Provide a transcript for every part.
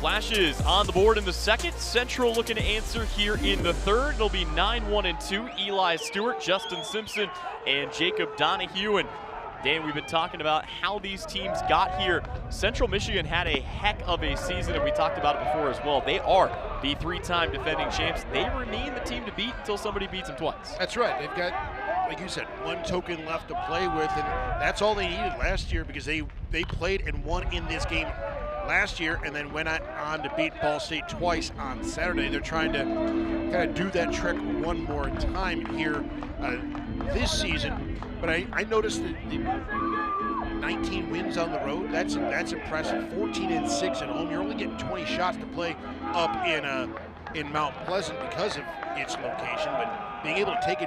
Flashes on the board in the second. Central looking to answer here in the third. It'll be 9-1-2. Eli Stewart, Justin Simpson, and Jacob Donahue. And Dan, we've been talking about how these teams got here. Central Michigan had a heck of a season, and we talked about it before as well. They are the three-time defending champs. They remain the team to beat until somebody beats them twice. That's right. They've got, like you said, one token left to play with, and that's all they needed last year because they played and won in this game last year and then went on to beat Ball State twice on Saturday. They're trying to kind of do that trick one more time here this season. But I noticed that the 19 wins on the road, that's impressive. 14-6 at home. You're only getting 20 shots to play up in Mount Pleasant because of its location, but being able to take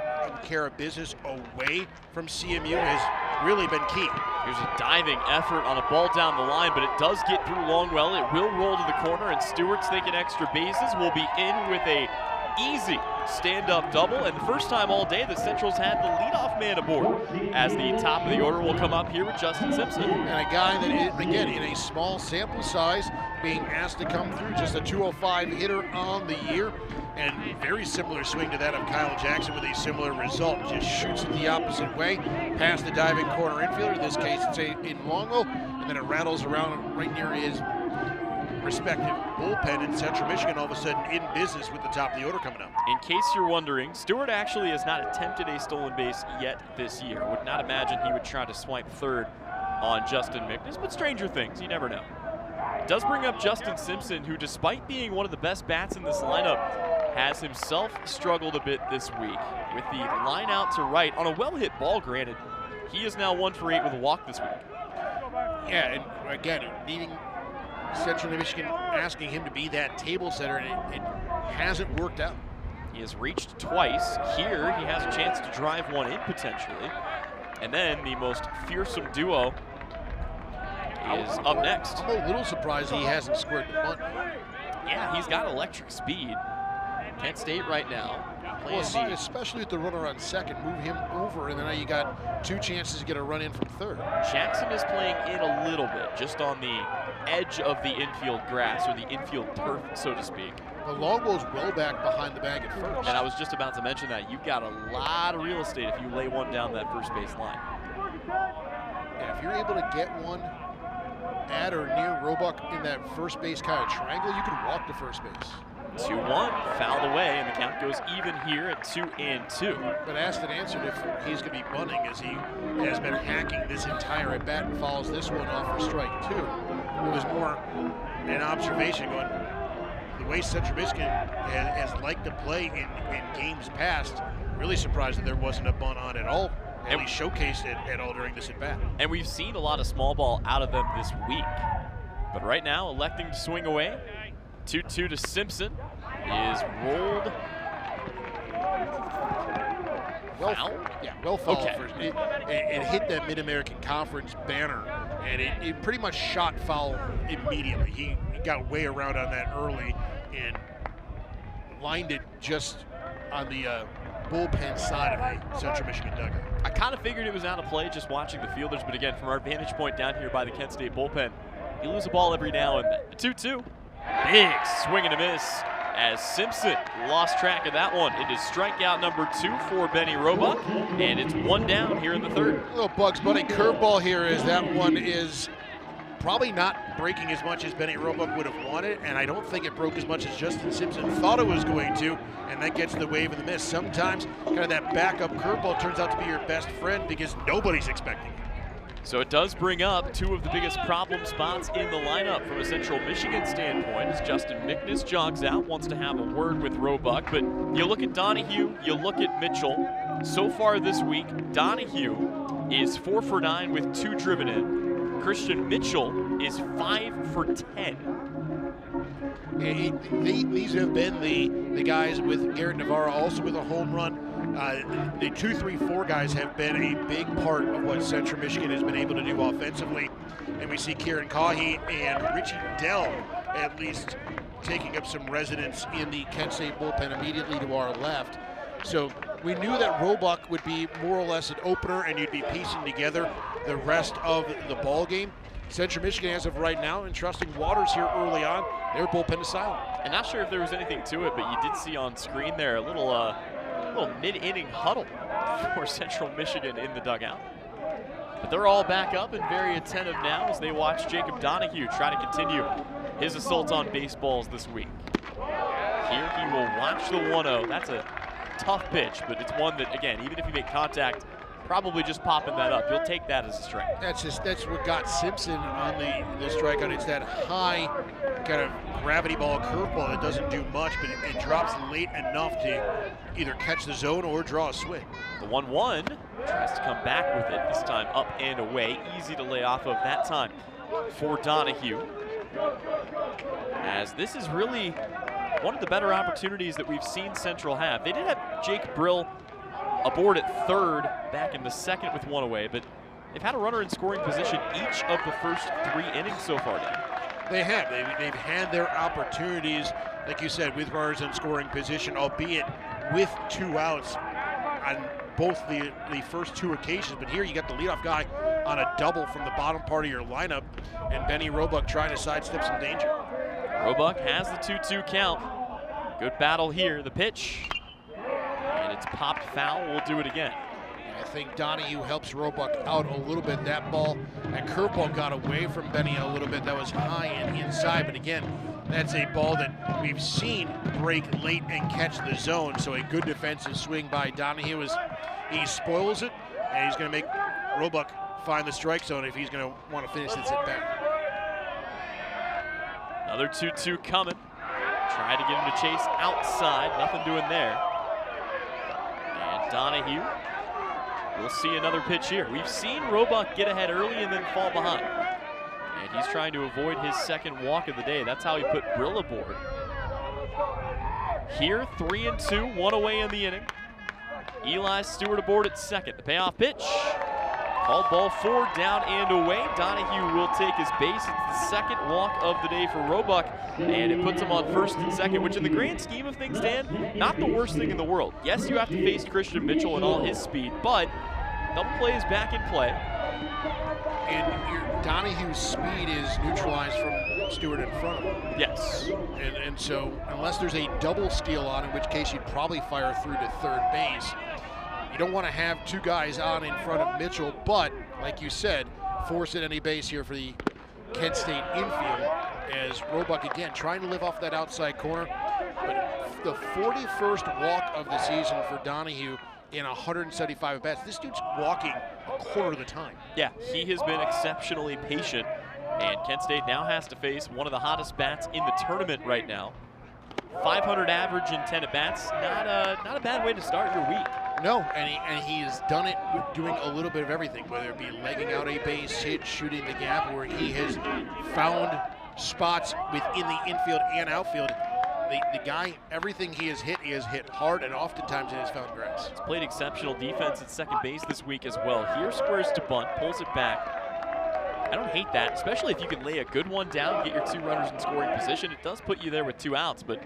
care of business away from CMU has really been key. Here's a diving effort on a ball down the line, but it does get through Longwell. It will roll to the corner, and Stewart's taking extra bases. Will be in with a easy stand-up double, and the first time all day that Central's had the leadoff man aboard, as the top of the order will come up here with Justin Simpson. And a guy that, again, in a small sample size, being asked to come through, just a 205 hitter on the year, and very similar swing to that of Kyle Jackson with a similar result. Just shoots it the opposite way, past the diving corner infielder. In this case, it's in Longwell, and then it rattles around right near his respective bullpen, in Central Michigan all of a sudden in business with the top of the order coming up. In case you're wondering, Stewart actually has not attempted a stolen base yet this year. Would not imagine he would try to swipe third on Justin Mickness, but stranger things, you never know. Does bring up Justin Simpson, who despite being one of the best bats in this lineup, has himself struggled a bit this week. With the line out to right on a well-hit ball, granted, he is now 1 for 8 with a walk this week. Yeah, and again, needing Central Michigan, asking him to be that table setter, and it hasn't worked out. He has reached twice. Here, he has a chance to drive one in potentially. And then the most fearsome duo is up next. I'm a little surprised he hasn't squared the bunt. Yeah, he's got electric speed. Kent State right now. Well, especially with the runner on second, move him over, and then now you got 2 chances to get a run in from third. Jackson is playing in a little bit, just on the edge of the infield grass, or the infield turf, so to speak. The Longwell's well back behind the bag at first. And I was just about to mention that. You've got a lot of real estate if you lay one down that first base line. Yeah, if you're able to get one at or near Roebuck in that first base kind of triangle, you can walk to first base. 2-1, fouled away, and the count goes even here at 2-2. But asked and answered if he's going to be bunting, as he has been hacking this entire at-bat and follows this one off for strike 2. It was more an observation going, the way Central Michigan has liked to play in games past, really surprised that there wasn't a bunt on at all, at least showcased it at all during this at-bat. And we've seen a lot of small ball out of them this week. But right now, electing to swing away. 2-2 to Simpson is rolled. Foul? Yeah, well fouled. Okay. First. It hit that Mid-American Conference banner, and it pretty much shot foul immediately. He got way around on that early and lined it just on the bullpen side of the Central Michigan dugout. I kind of figured it was out of play just watching the fielders, but again, from our vantage point down here by the Kent State bullpen, you lose a ball every now and then. 2-2. Big swing and a miss as Simpson lost track of that one. It is strikeout number 2 for Benny Roebuck, and it's 1 down here in the third. A little Bugs Bunny curveball here, as that one is probably not breaking as much as Benny Roebuck would have wanted, and I don't think it broke as much as Justin Simpson thought it was going to, and that gets the wave of the miss. Sometimes kind of that backup curveball turns out to be your best friend because nobody's expecting it. So it does bring up 2 of the biggest problem spots in the lineup from a Central Michigan standpoint, as Justin Mickness jogs out, wants to have a word with Roebuck. But you look at Donahue, you look at Mitchell. So far this week, Donahue is 4 for 9 with 2 driven in. Christian Mitchell is 5 for 10. These have been the guys with Garrett Navarro, also with a home run. The 2, 3, 4 guys have been a big part of what Central Michigan has been able to do offensively. And we see Kieran Cahy and Richie Dell at least taking up some residence in the Kent State bullpen immediately to our left. So we knew that Roebuck would be more or less an opener, and you'd be piecing together the rest of the ball game. Central Michigan, as of right now, entrusting Waters here early on. Their bullpen is silent. And not sure if there was anything to it, but you did see on screen there a little mid-inning huddle for Central Michigan in the dugout. But they're all back up and very attentive now as they watch Jacob Donahue try to continue his assault on baseballs this week. Here he will watch the 1-0. That's a tough pitch, but it's one that, again, even if you make contact, probably just popping that up. You'll take that as a strike. That's what got Simpson on the strikeout. It's that high kind of gravity ball, curveball that doesn't do much, but it drops late enough to either catch the zone or draw a swing. The 1-1 tries to come back with it, this time up and away. Easy to lay off of that time for Donahue. As this is really one of the better opportunities that we've seen Central have. They did have Jake Brill aboard at third back in the second with one away, but they've had a runner in scoring position each of the first 3 innings so far, Dan. They have. They've had their opportunities, like you said, with runners in scoring position, albeit with 2 outs on both the first 2 occasions. But here you got the leadoff guy on a double from the bottom part of your lineup, and Benny Roebuck trying to sidestep some danger. Roebuck has the 2-2 count. Good battle here. The pitch, and it's popped foul. We'll do it again. I think Donahue helps Roebuck out a little bit. That ball, that curveball got away from Benny a little bit. That was high and inside, but again, that's a ball that we've seen break late and catch the zone. So a good defensive swing by Donahue as he spoils it, and he's going to make Roebuck find the strike zone if he's going to want to finish this at bat. Another 2-2 coming. Try to get him to chase outside. Nothing doing there. And Donahue. We'll see another pitch here. We've seen Roebuck get ahead early and then fall behind. And he's trying to avoid his second walk of the day. That's how he put Brill aboard. Here, 3-2, 1 away in the inning. Eli Stewart aboard at second. The payoff pitch. Called ball 4, down and away. Donahue will take his base. It's the second walk of the day for Roebuck, and it puts him on first and second, which in the grand scheme of things, Dan, not the worst thing in the world. Yes, you have to face Christian Mitchell and all his speed, but double play is back in play. And your Donahue's speed is neutralized from Stewart in front of him. Yes. And so unless there's a double steal on, in which case you'd probably fire through to third base, you don't want to have 2 guys on in front of Mitchell, but like you said, force at any base here for the Kent State infield as Roebuck again trying to live off that outside corner. But the 41st walk of the season for Donahue in 175 at-bats. This dude's walking a quarter of the time. Yeah, he has been exceptionally patient, and Kent State now has to face one of the hottest bats in the tournament right now. 500 average in 10 at-bats, not a bad way to start your week. No, and he has done it doing a little bit of everything, whether it be legging out a base hit, shooting the gap, where he has found spots within the infield and outfield. The guy, everything he has hit hard, and oftentimes it has found grass. He's played exceptional defense at second base this week as well. Here squares to bunt, pulls it back. I don't hate that, especially if you can lay a good one down, get your 2 runners in scoring position. It does put you there with 2 outs, but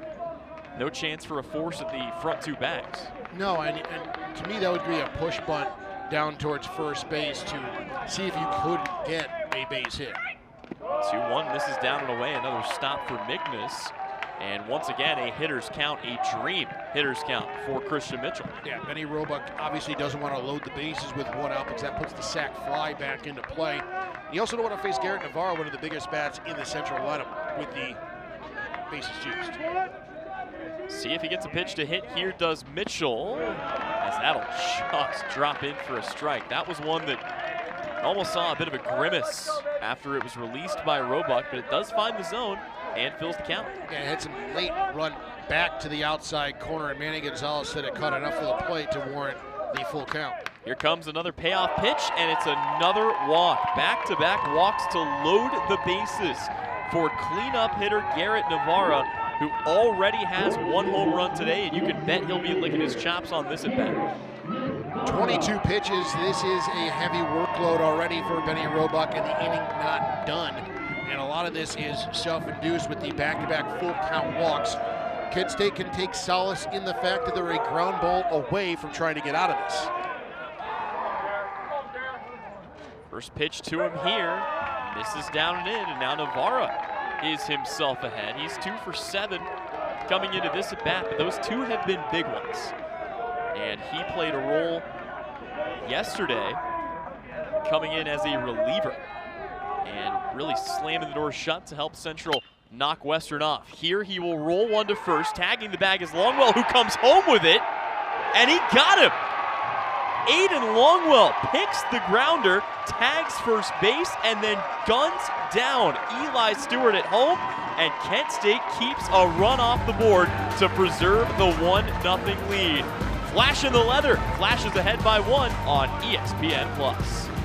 no chance for a force at the front 2 bags. No, and to me that would be a push bunt down towards first base to see if you could get a base hit. 2-1, this is down and away. Another stop for Mignis. And once again, a hitter's count, a dream hitter's count for Christian Mitchell. Yeah, Benny Roebuck obviously doesn't want to load the bases with 1 out because that puts the sac fly back into play. You also don't want to face Garrett Navarro, one of the biggest bats in the central lineup, with the bases juiced. See if he gets a pitch to hit. Here does Mitchell, as that'll just drop in for a strike. That was one that almost saw a bit of a grimace after it was released by Roebuck, but it does find the zone and fills the count. Yeah, it had some late run back to the outside corner, and Manny Gonzalez said it caught enough of the plate to warrant the full count. Here comes another payoff pitch, and it's another walk. Back-to-back walks to load the bases for cleanup hitter Garrett Navarro, who already has 1 home run today, and you can bet he'll be licking his chops on this at bat. 22 pitches. This is a heavy workload already for Benny Roebuck, and the inning not done. And a lot of this is self-induced with the back-to-back full count walks. Kent State can take solace in the fact that they're a ground ball away from trying to get out of this. First pitch to him here. Misses down and in, and now Navarra is himself ahead. He's 2 for 7 coming into this at bat, but those 2 have been big ones. And he played a role yesterday coming in as a reliever and really slamming the door shut to help Central knock Western off. Here he will roll one to first. Tagging the bag is Longwell, who comes home with it, and he got him. Aiden Longwell picks the grounder, tags first base, and then guns down Eli Stewart at home, and Kent State keeps a run off the board to preserve the 1-0 lead. Flash in the leather, flashes ahead by 1 on ESPN+.